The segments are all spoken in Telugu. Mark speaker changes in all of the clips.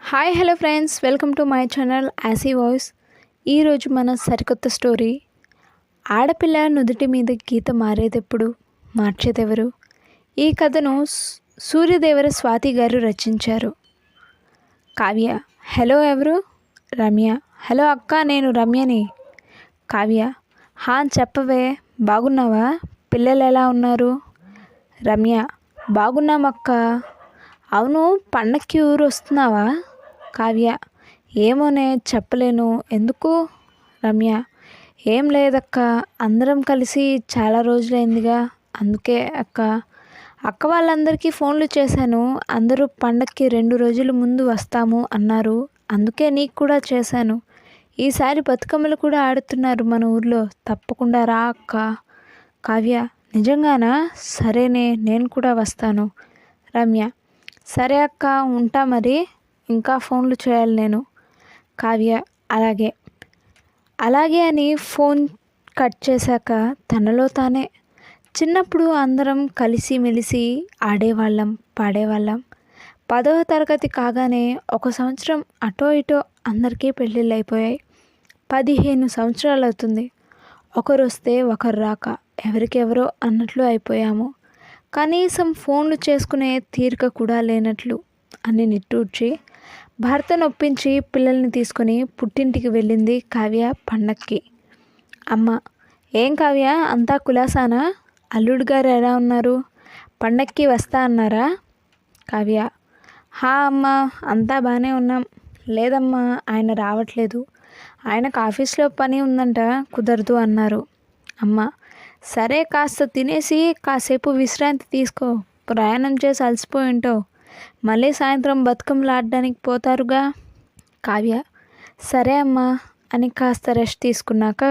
Speaker 1: Hi hello friends, welcome to my channel యాసీ వాయిస్. ఈరోజు మన సరికొత్త స్టోరీ. ఆడపిల్ల నుదుటి మీద గీత మారేదెప్పుడు, మార్చేదెవరు? ఈ కథను సూర్యదేవర స్వాతి గారు రచించారు. కావ్య: హలో ఎవరు? రమ్య: హలో అక్క, నేను రమ్యని. కావ్య: చెప్పవే, బాగున్నావా? పిల్లలు ఎలా ఉన్నారు? రమ్య: బాగున్నామక్క. అవును, పండక్కి ఊరు వస్తున్నావా? కావ్య: ఏమోనే, చెప్పలేను. ఎందుకు? రమ్య: ఏం లేదక్క, అందరం కలిసి చాలా రోజులైందిగా, అందుకే అక్క. అక్క వాళ్ళందరికీ ఫోన్లు చేశాను. అందరూ పండక్కి 2 రోజుల ముందు వస్తాము అన్నారు. అందుకే నీకు కూడా చేశాను. ఈసారి బతుకమ్మలు కూడా ఆడుతున్నారు మన ఊర్లో, తప్పకుండా రా అక్క. కావ్య: నిజంగానా? సరేనే, నేను కూడా వస్తాను. రమ్య: సరే అక్క, ఉంటా మరి. ఇంకా ఫోన్లు చేయాలి నేను. కావ్య: అలాగే అలాగే అని ఫోన్ కట్ చేశాక తనలో తానే, చిన్నప్పుడు అందరం కలిసి మెలిసి ఆడేవాళ్ళం, పాడేవాళ్ళం. 10వ తరగతి కాగానే 1 సంవత్సరం అటో ఇటో అందరికీ పెళ్ళిళ్ళు అయిపోయాయి. 15 సంవత్సరాలు అవుతుంది. ఒకరు వస్తే ఒకరు రాక ఎవరికెవరో అన్నట్లు అయిపోయాము. కనీసం ఫోన్లు చేసుకునే తీరిక కూడా లేనట్లు అని నిట్టూర్చి భర్త నొప్పించి పిల్లల్ని తీసుకొని పుట్టింటికి వెళ్ళింది కావ్య పండక్కి. అమ్మ: ఏం కావ్య, అంతా కులాసానా? అల్లుడు గారు ఎలా ఉన్నారు? పండక్కి వస్తా అన్నారా? కావ్య: అమ్మ, అంతా బాగానే ఉన్నాం. లేదమ్మా, ఆయన రావట్లేదు. ఆయనకు ఆఫీస్లో పని ఉందంట, కుదరదు అన్నారు. అమ్మ: సరే, కాస్త తినేసి కాసేపు విశ్రాంతి తీసుకో. ప్రయాణం చేసి అలసిపోయి ఉంటావు. మళ్ళీ సాయంత్రం బతుకమ్మలు ఆడడానికి పోతారుగా. కావ్య: సరే అమ్మా అని కాస్త రెస్ట్ తీసుకున్నాక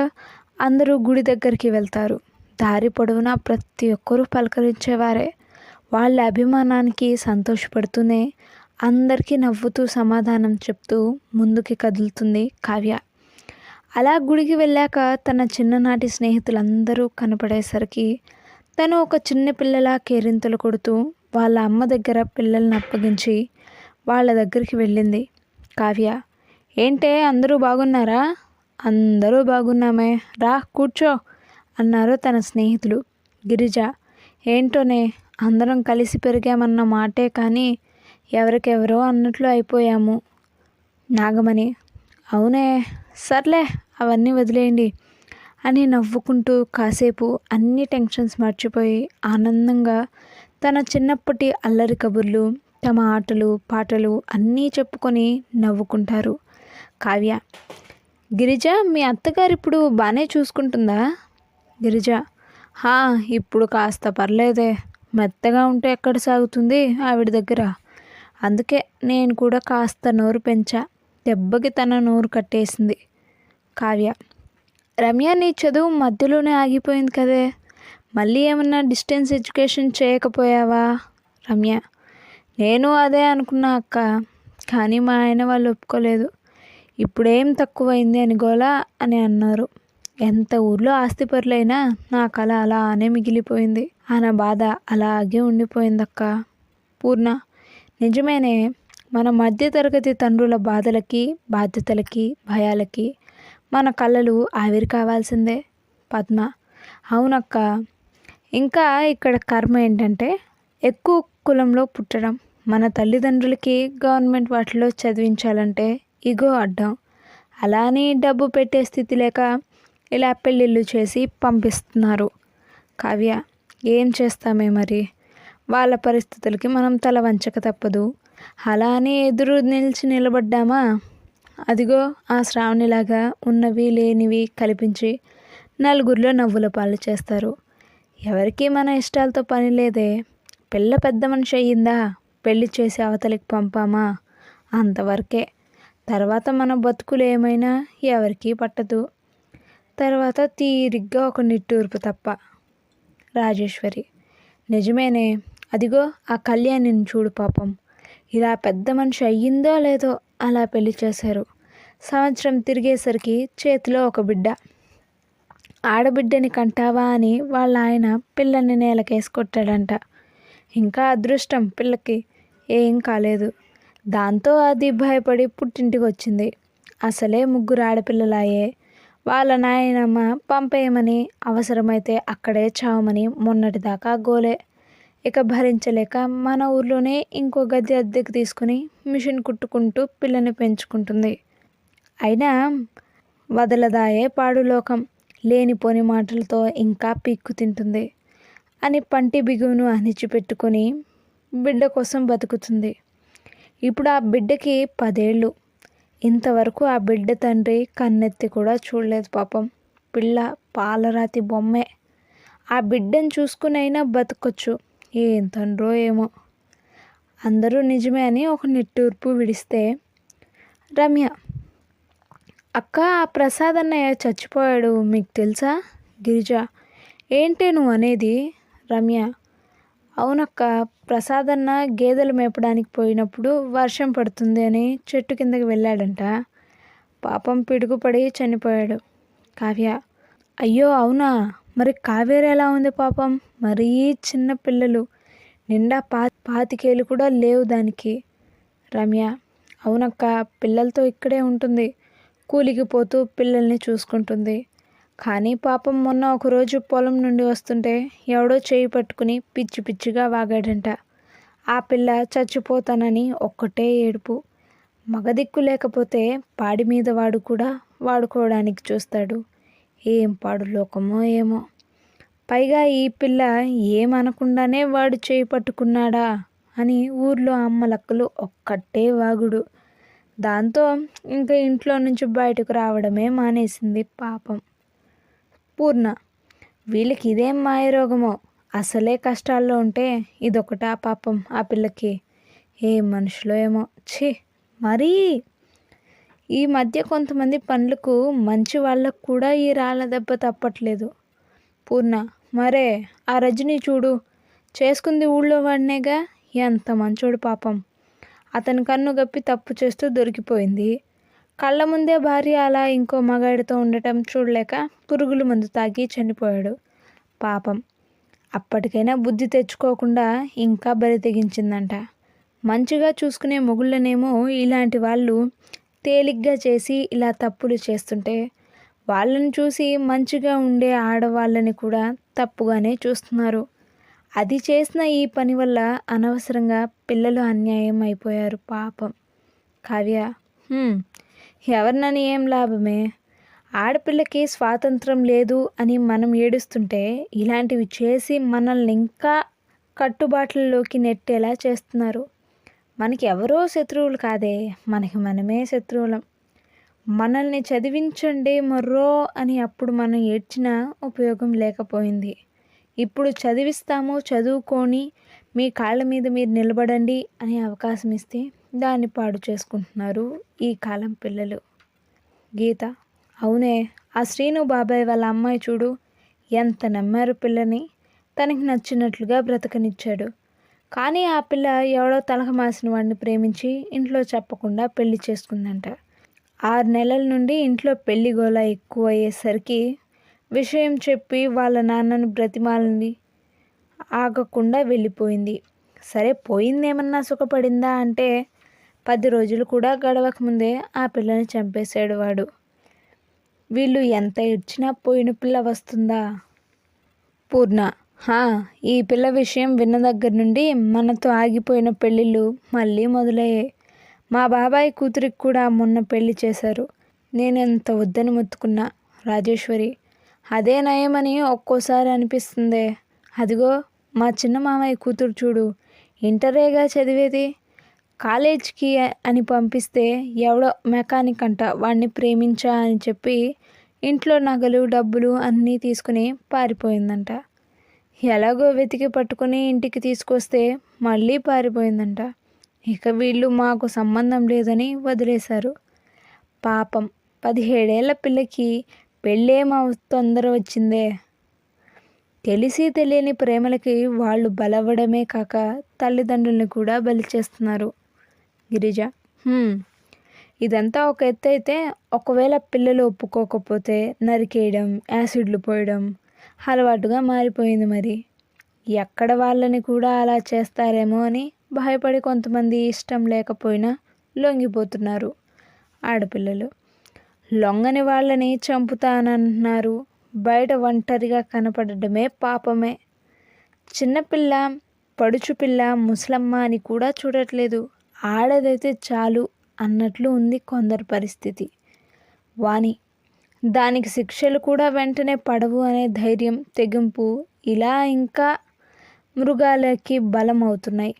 Speaker 1: అందరూ గుడి దగ్గరికి వెళ్తారు. దారి పొడవునా ప్రతి ఒక్కరూ పలకరించేవారే. వాళ్ళ అభిమానానికి సంతోషపడుతూనే అందరికీ నవ్వుతూ సమాధానం చెప్తూ ముందుకి కదులుతుంది కావ్య. అలా గుడికి వెళ్ళాక తన చిన్ననాటి స్నేహితులందరూ కనపడేసరికి తను ఒక చిన్న పిల్లలా కేరింతలు కొడుతూ వాళ్ళ అమ్మ దగ్గర పిల్లల్ని అప్పగించి వాళ్ళ దగ్గరికి వెళ్ళింది కావ్య. ఏంటే, అందరూ బాగున్నారా? అందరూ బాగున్నామే, రా కూర్చో అన్నారు తన స్నేహితులు. గిరిజ: ఏంటోనే, అందరం కలిసి పెరిగామన్న మాటే కానీ ఎవరికెవరో అన్నట్లు అయిపోయాము. నాగమణి: అవునే, సర్లే, అవన్నీ వదిలేయండి అని నవ్వుకుంటూ కాసేపు అన్ని టెన్షన్స్ మర్చిపోయి ఆనందంగా తన చిన్నప్పటి అల్లరి కబుర్లు, తమ ఆటలు పాటలు అన్నీ చెప్పుకొని నవ్వుకుంటారు. కావ్య: గిరిజ, మీ అత్తగారు ఇప్పుడు బాగానే చూసుకుంటుందా? గిరిజ: ఇప్పుడు కాస్త పర్లేదే. మెత్తగా ఉంటే ఎక్కడ సాగుతుంది ఆవిడ దగ్గర. అందుకే నేను కూడా కాస్త నోరు పెంచా. దెబ్బకి తన నోరు కట్టేసింది. కావ్య: రమ్య, నీ చదువు మధ్యలోనే ఆగిపోయింది కదే, మళ్ళీ ఏమన్నా డిస్టెన్స్ ఎడ్యుకేషన్ చేయకపోయావా? రమ్య: నేను అదే అనుకున్నా అక్క, కానీ మా ఆయన వాళ్ళు ఒప్పుకోలేదు. ఇప్పుడేం తక్కువైంది అని గోలా అని అన్నారు. ఎంత ఊర్లో ఆస్తిపరులైనా నా కళ అలానే మిగిలిపోయింది. ఆయన బాధ అలాగే ఉండిపోయిందక్క. పూర్ణ: నిజమేనే, మన మధ్యతరగతి తండ్రుల బాధలకి, బాధ్యతలకి, భయాలకి మన కళలు ఆవిరి కావాల్సిందే. పద్మ: అవునక్క, ఇంకా ఇక్కడ కర్మ ఏంటంటే ఎక్కువ కులంలో పుట్టడం. మన తల్లిదండ్రులకి గవర్నమెంట్ వాటిలో చదివించాలంటే ఇగో అడ్డం. అలానే డబ్బు పెట్టే స్థితి లేక ఇలా పెళ్ళిళ్ళు చేసి పంపిస్తున్నారు. కావ్య: ఏం చేస్తామే మరి, వాళ్ళ పరిస్థితులకి మనం తల వంచక తప్పదు. అలానే ఎదురు నిలబడ్డామా, అదిగో ఆ శ్రావణిలాగా ఉన్నవి లేనివి కల్పించి నలుగురిలో నవ్వుల పాలు చేస్తారు. ఎవరికి మన ఇష్టాలతో పని లేదే. పిల్ల పెద్ద మనిషి అయ్యిందా, పెళ్లి చేసి అవతలికి పంపామా, అంతవరకే. తర్వాత మన బతుకులు ఏమైనా ఎవరికీ పట్టదు. తర్వాత తీరిగ్గా ఒక నిట్టూర్పు తప్ప. రాజేశ్వరి: నిజమేనే, అదిగో ఆ కళ్యాణిని చూడు పాపం. ఇలా పెద్ద మనిషి అయ్యిందో లేదో అలా పెళ్లి చేశారు. సంవత్సరం తిరిగేసరికి చేతిలో ఒక బిడ్డ. ఆడబిడ్డని కంటావా అని వాళ్ళ ఆయన పిల్లని నేలకేసి కొట్టాడంట. ఇంకా అదృష్టం, పిల్లకి ఏం కాలేదు. దాంతో అది భయపడి పుట్టింటికి వచ్చింది. అసలే ముగ్గురు ఆడపిల్లలాయే. వాళ్ళ నాయనమ్మ పంపేయమని, అవసరమైతే అక్కడే చావమని మొన్నటిదాకా గోలే. ఇక భరించలేక మన ఊర్లోనే ఇంకో గది అద్దెకు తీసుకుని మిషన్ కుట్టుకుంటూ పిల్లని పెంచుకుంటుంది. అయినా వదలదాయే పాడులోకం. లేనిపోని మాటలతో ఇంకా పీక్కు తింటుంది అని పంటి బిగువును అణిచిపెట్టుకొని బిడ్డ కోసం బతుకుతుంది. ఇప్పుడు ఆ బిడ్డకి 10 ఏళ్ళు. ఇంతవరకు ఆ బిడ్డ తండ్రి కన్నెత్తి కూడా చూడలేదు పాపం. పిల్ల పాలరాతి బొమ్మే. ఆ బిడ్డను చూసుకునైనా బతకొచ్చు. ఏం తండ్రో ఏమో. అందరూ నిజమే అని ఒక నిట్టూర్పు విడిస్తే, రమ్య, అక్క ఆ ప్రసాద్ అన్నయ్య చచ్చిపోయాడు మీకు తెలుసా? గిరిజ, ఏంటే నువ్వు అనేది? రమ్య, అవునక్క, ప్రసాద్ అన్న గేదెలు మేపడానికి పోయినప్పుడు వర్షం పడుతుంది అని చెట్టు కిందకి వెళ్ళాడంట. పాపం పిడుగుపడి చనిపోయాడు. కావ్య, అయ్యో అవునా? మరి కావేరి ఎలా ఉంది పాపం? మరీ చిన్న పిల్లలు, నిండా 25 కూడా లేవు దానికి. రమ్య, అవునక్క, పిల్లలతో ఇక్కడే ఉంటుంది. కూలికి పోతూ పిల్లల్ని చూసుకుంటుంది. కానీ పాపం మొన్న ఒకరోజు పొలం నుండి వస్తుంటే ఎవడో చేయి పట్టుకుని పిచ్చి పిచ్చిగా వాగాడంట. ఆ పిల్ల చచ్చిపోతానని ఒక్కటే ఏడుపు. మగదిక్కు లేకపోతే పాడి మీద వాడు కూడా వాడుకోవడానికి చూస్తాడు. ఏం పాడు లోకమో ఏమో. పైగా ఈ పిల్ల ఏమనకుండానే వాడు చేయి పట్టుకున్నాడా అని ఊర్లో అమ్మలక్కలు ఒక్కటే వాగుడు. దాంతో ఇంకా ఇంట్లో నుంచి బయటకు రావడమే మానేసింది పాపం. పూర్ణ, వీళ్ళకి ఇదేం మాయరోగమో. అసలే కష్టాల్లో ఉంటే ఇదొకటా పాపం ఆ పిల్లకి. ఏం మనుషులో ఏమో. ఛీ, మరీ ఈ మధ్య కొంతమంది పనులకు మంచి వాళ్ళకు కూడా ఈ రాళ్ళ దెబ్బ తప్పట్లేదు. పూర్ణ, మరే ఆ రజనీ చూడు, చేసుకుంది ఊళ్ళో వాడినేగా. ఎంత మంచోడు పాపం. అతని కన్ను గప్పి తప్పు చేస్తూ దొరికిపోయింది. కళ్ళ ముందే భార్య అలా ఇంకో మగాడితో ఉండటం చూడలేక పురుగుల మందు తాగి చనిపోయాడు పాపం. అప్పటికైనా బుద్ధి తెచ్చుకోకుండా ఇంకా బరి తెగించిందంట. మంచిగా చూసుకునే మొగుళ్ళనేమో ఇలాంటి వాళ్ళు తేలిగ్గా చేసి ఇలా తప్పులు చేస్తుంటే, వాళ్ళని చూసి మంచిగా ఉండే ఆడవాళ్ళని కూడా తప్పుగానే చూస్తున్నారు. అది చేసిన ఈ పని వల్ల అనవసరంగా పిల్లలు అన్యాయం అయిపోయారు పాపం. కావ్య, ఎవరినని ఏం లాభమే. ఆడపిల్లకి స్వాతంత్రం లేదు అని మనం ఏడుస్తుంటే ఇలాంటివి చేసి మనల్ని ఇంకా కట్టుబాట్లలోకి నెట్టేలా చేస్తున్నారు. మనకి ఎవరో శత్రువులు కాదే, మనకి మనమే శత్రువులం. మనల్ని చదివించండి మర్రో అని అప్పుడు మనం ఏడ్చినా ఉపయోగం లేకపోయింది. ఇప్పుడు చదివిస్తాము, చదువుకొని మీ కాళ్ళ మీద మీరు నిలబడండి అని అవకాశం ఇస్తే దాన్ని పాడు చేసుకుంటున్నారు ఈ కాలం పిల్లలు. గీత, అవునే, ఆ శ్రీను బాబాయ్ వాళ్ళ అమ్మాయి చూడు, ఎంత నమ్మారు పిల్లని. తనకి నచ్చినట్లుగా బ్రతకనిచ్చాడు. కానీ ఆ పిల్ల ఎవడో తలక మాసిన వాడిని ప్రేమించి ఇంట్లో చెప్పకుండా పెళ్లి చేసుకుందంట. 6 నెలల నుండి ఇంట్లో పెళ్లి గోల ఎక్కువ అయ్యేసరికి విషయం చెప్పి వాళ్ళ నాన్నను బ్రతిమాలని ఆగకుండా వెళ్ళిపోయింది. సరే, పోయిందేమన్నా సుఖపడిందా అంటే 10 రోజులు కూడా గడవకముందే ఆ పిల్లని చంపేశాడు వాడు. వీళ్ళు ఎంత ఏడ్చినా పోయిన పిల్ల వస్తుందా? పూర్ణ, ఈ పిల్ల విషయం విన్న దగ్గర నుండి మనతో ఆగిపోయిన పెళ్ళిళ్ళు మళ్ళీ మొదలయ్యాయి. మా బాబాయ్ కూతురికి కూడా మొన్న పెళ్లి చేశారు. నేనెంత వద్దని మొత్తుకున్నా. రాజేశ్వరి, అదే నయమని ఒక్కోసారి అనిపిస్తుందే. అదిగో మా చిన్న మామయ్య కూతురు చూడు, ఇంటరేగా చదివేది. కాలేజ్కి అని పంపిస్తే ఎవడో మెకానిక్ అంట వాడిని ప్రేమించా అని చెప్పి ఇంట్లో నగలు డబ్బులు అన్నీ తీసుకుని పారిపోయిందంట. ఎలాగో వెతికి పట్టుకుని ఇంటికి తీసుకొస్తే మళ్ళీ పారిపోయిందంట. ఇక వీళ్ళు మాకు సంబంధం లేదని వదిలేశారు. పాపం 17 ఏళ్ల పిల్లకి పెళ్ళేమో తొందర వచ్చిందే. తెలిసి తెలియని ప్రేమలకి వాళ్ళు బలవ్వడమే కాక తల్లిదండ్రుల్ని కూడా బలి చేస్తున్నారు. గిరిజ, ఇదంతా ఒక ఎత్తు అయితే, ఒకవేళ పిల్లలు ఒప్పుకోకపోతే నరికేయడం, యాసిడ్లు పోయడం అలవాటుగా మారిపోయింది. మరి ఎక్కడ వాళ్ళని కూడా అలా చేస్తారేమో అని భయపడి కొంతమంది ఇష్టం లేకపోయినా లొంగిపోతున్నారు ఆడపిల్లలు. లొంగని వాళ్ళని చంపుతానంటున్నారు. బయట ఒంటరిగా కనపడడమే పాపమే. చిన్నపిల్ల, పడుచు పిల్ల, ముసలమ్మ అని కూడా చూడట్లేదు. ఆడదైతే చాలు అన్నట్లు ఉంది కొందరి పరిస్థితి. వాణి దానికి శిక్షలు కూడా వెంటనే పడవు అనే ధైర్యం, తెగింపు ఇలా ఇంకా మృగాలకి బలం అవుతున్నాయి.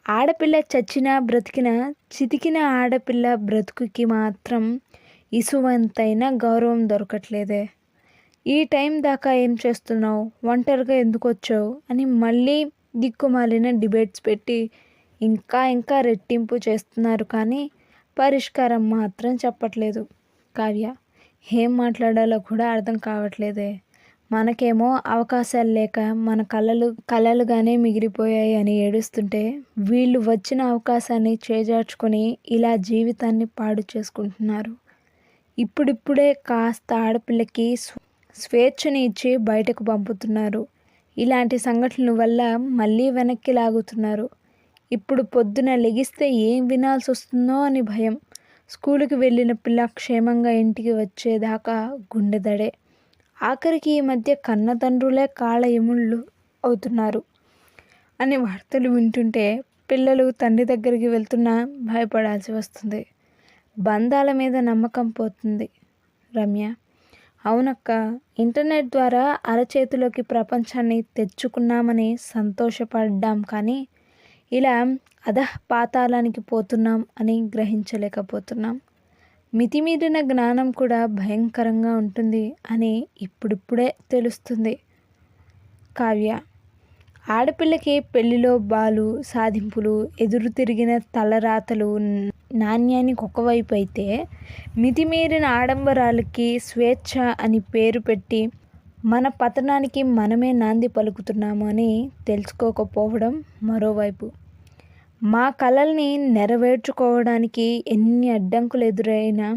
Speaker 1: ఆడపిల్ల చచ్చినా బ్రతికినా చితికిన ఆడపిల్ల బ్రతుకుకి మాత్రం ఇసువంతైన గౌరవం దొరకట్లేదే. ఈ టైం దాకా ఏం చేస్తున్నావు, ఒంటరిగా ఎందుకు వచ్చావు అని మళ్ళీ దిక్కుమాలిన డిబేట్స్ పెట్టి ఇంకా రెట్టింపు చేస్తున్నారు. కానీ పరిష్కారం మాత్రం చెప్పట్లేదు. కావ్య ఏం మాట్లాడాలో కూడా అర్థం కావట్లేదే. మనకేమో అవకాశాలు లేక మన కలలుగానే మిగిలిపోయాయి అని ఏడుస్తుంటే, వీళ్ళు వచ్చిన అవకాశాన్ని చేజార్చుకొని ఇలా జీవితాన్ని పాడు చేసుకుంటున్నారు. ఇప్పుడిప్పుడే కాస్త ఆడపిల్లకి స్వేచ్ఛని ఇచ్చి బయటకు పంపుతున్నారు. ఇలాంటి సంఘటనల వల్ల మళ్ళీ వెనక్కి లాగుతున్నారు. ఇప్పుడు పొద్దున లెగిస్తే ఏం వినాల్సి వస్తుందో అని భయం. స్కూలుకి వెళ్ళిన పిల్ల క్షేమంగా ఇంటికి వచ్చేదాకా గుండెదడే. ఆఖరికి ఈ మధ్య కన్నతండ్రులే కాళ్ళ ఎముళ్ళు అవుతున్నారు అని వార్తలు వింటుంటే పిల్లలు తండ్రి దగ్గరికి వెళ్తున్నా భయపడాల్సి వస్తుంది. బంధాల మీద నమ్మకం పోతుంది. రమ్య: అవునక్క, ఇంటర్నెట్ ద్వారా అరచేతిలోకి ప్రపంచాన్ని తెచ్చుకున్నామని సంతోషపడ్డాం, కానీ ఇలా అధఃపాతాళానికి పోతున్నాం అని గ్రహించలేకపోతున్నాం. మితిమీరిన జ్ఞానం కూడా భయంకరంగా ఉంటుంది అని ఇప్పుడిప్పుడే తెలుస్తుంది. కావ్య: ఆడపిల్లకి పెళ్లిలో బాలు, సాధింపులు, ఎదురు తిరిగిన తలరాతలు నాణ్యానికి ఒకవైపు అయితే, మితిమీరిన ఆడంబరాలకి స్వేచ్ఛ అని పేరు పెట్టి మన పతనానికి మనమే నాంది పలుకుతున్నాము అని తెలుసుకోకపోవడం మరోవైపు. మా కలల్ని నెరవేర్చుకోవడానికి ఎన్ని అడ్డంకులు ఎదురైనా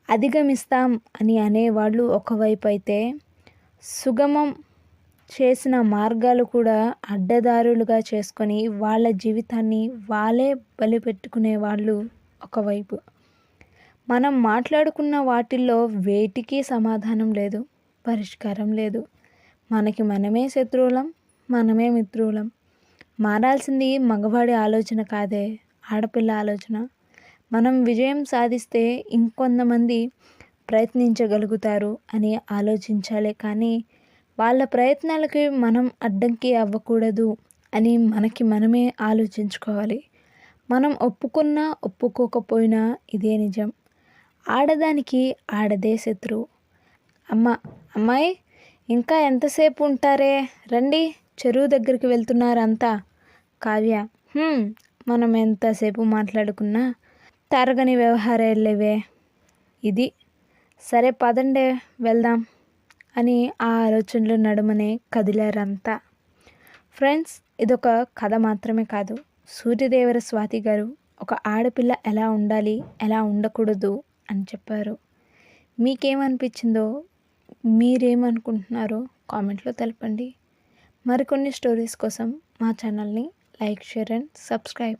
Speaker 1: అధిగమిస్తాం అని అనేవాళ్ళు ఒకవైపు అయితే, సుగమం చేసిన మార్గాలు కూడా అడ్డదారులుగా చేసుకొని వాళ్ళ జీవితాన్ని వాళ్ళే బలిపెట్టుకునే వాళ్ళు ఒకవైపు. మనం మాట్లాడుకున్న వాటిల్లో వేటికి సమాధానం లేదు, పరిష్కారం లేదు. మనకి మనమే శత్రువులం, మనమే మిత్రులం. మారాల్సింది మగవాడి ఆలోచన కాదే, ఆడపిల్ల ఆలోచన. మనం విజయం సాధిస్తే ఇంకొంతమంది ప్రయత్నించగలుగుతారు అని ఆలోచించాలే కానీ వాళ్ళ ప్రయత్నాలకి మనం అడ్డంకి అవ్వకూడదు అని మనకి మనమే ఆలోచించుకోవాలి. మనం ఒప్పుకున్నా ఒప్పుకోకపోయినా ఇదే నిజం. ఆడదానికి ఆడదే శత్రువు. అమ్మాయి ఇంకా ఎంతసేపు ఉంటారే, రండి, చెరువు దగ్గరికి వెళ్తున్నారంతా. కావ్య: మనం ఎంతసేపు మాట్లాడుకున్నా తరగని వ్యవహారాలేవే ఇది. సరే పదండే వెళ్దాం అని ఆ ఆలోచనల నడుమనే కదిలారంతా. ఫ్రెండ్స్, ఇదొక కథ మాత్రమే కాదు. సూర్యదేవర స్వాతి గారు ఒక ఆడపిల్ల ఎలా ఉండాలి, ఎలా ఉండకూడదు అని చెప్పారు. మీకేమనిపించిందో, మీరేమనుకుంటున్నారో కామెంట్లో తెలపండి. మరికొన్ని స్టోరీస్ కోసం మా ఛానల్ని లైక్, షేర్ అండ్ సబ్స్క్రైబ్.